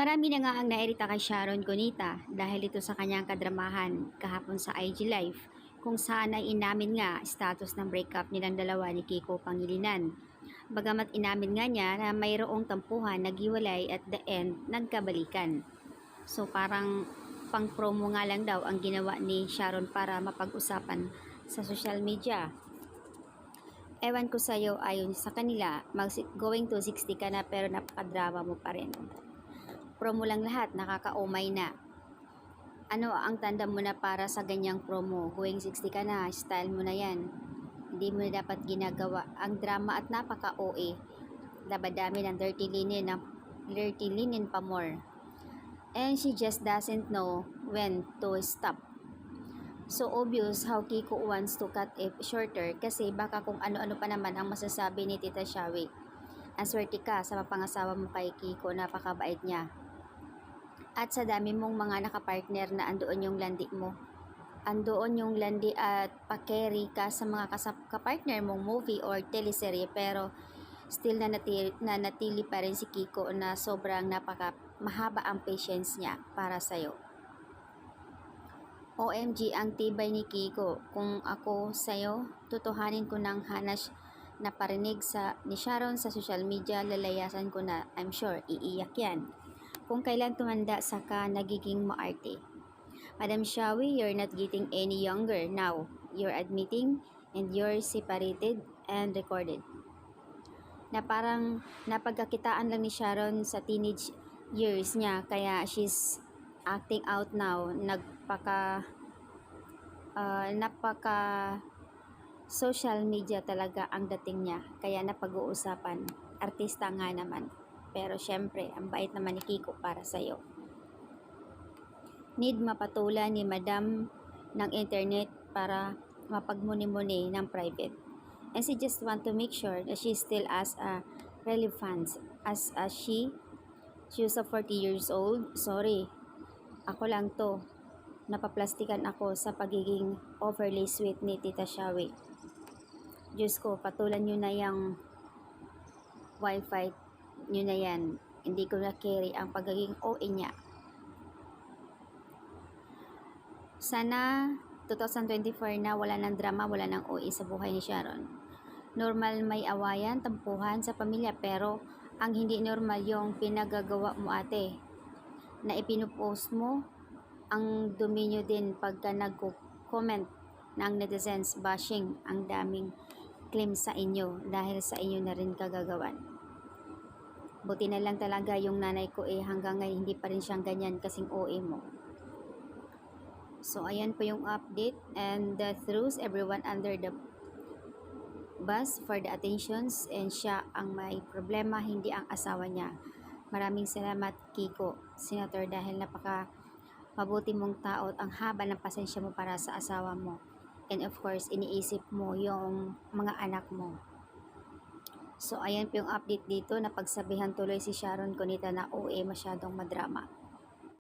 Marami na nga ang nairita kay Sharon Cunita dahil ito sa kanyang kadramahan kahapon sa IG Live kung saan ay inamin nga status ng breakup nilang dalawa ni Kiko Pangilinan. Bagamat inamin nga niya na mayroong tampuhan, naghiwalay at the end nagkabalikan. So parang pang promo nga lang daw ang ginawa ni Sharon para mapag-usapan sa social media. Ewan ko sa'yo, ayon sa kanila, going to 60 ka na pero napakadrama mo pa rin. Promo lang lahat, nakakaumay na. Ano ang tanda mo na para sa ganyang promo? Going 60 ka na, style mo na yan. Hindi mo na dapat ginagawa. Ang drama at napaka-OA. Labadami ng dirty linen pa more. And she just doesn't know when to stop. So obvious how Kiko wants to cut it shorter kasi baka kung ano-ano pa naman ang masasabi ni Tita Shawi. Ang swerte ka sa mapangasawa mo kay Kiko, napakabait niya. At sa dami mong mga nakapartner na andoon yung landi mo. Andoon yung landi at pakeri ka sa mga kapartner mong movie or teleserye pero still nanatili pa rin si Kiko na sobrang mahaba ang patience niya para sa'yo. OMG, ang tibay ni Kiko. Kung ako sa'yo, tutuhanin ko ng hanas na parinig ni Sharon sa social media, lalayasan ko na, I'm sure, iiyak yan. Kung kailan tumanda saka nagiging maarte. Madam Shawi, you're not getting any younger now. You're admitting and you're separated and recorded. Na parang napagkakitaan lang ni Sharon sa teenage years niya kaya she's acting out now. Napaka social media talaga ang dating niya kaya napag-uusapan. Artista nga naman. Pero syempre, ang bait naman ni Kiko para sa'yo. Need mapatulan ni Madam ng internet para mapagmuni-muni ng private. And she just want to make sure that she still as a relevant as she was 40 years old. Sorry, ako lang to. Napaplastikan ako sa pagiging overly sweet ni Tita Shawi. Diyos ko, patulan nyo na yung wifi nyo na yan. Hindi ko na carry ang pagiging OA niya. Sana 2024 na wala ng drama, wala ng OA sa buhay ni Sharon. Normal may awayan, tampuhan sa pamilya pero ang hindi normal yung pinagagawa mo ate na ipinupost mo. Ang dumi nyo din pagka nag-comment ng netizens bashing, ang daming claim sa inyo dahil sa inyo na rin kagagawan. Buti na lang talaga yung nanay ko hanggang ngayon hindi pa rin siyang ganyan kasing OA mo. So ayan po yung update and the throws everyone under the bus for the attentions and siya ang may problema, hindi ang asawa niya. Maraming salamat Kiko, Senator, dahil napaka mabuti mong tao at ang haba ng pasensya mo para sa asawa mo. And of course, iniisip mo yung mga anak mo. So, ayan po yung update dito na pagsabihan tuloy si Sharon Cunita na OA masyadong madrama.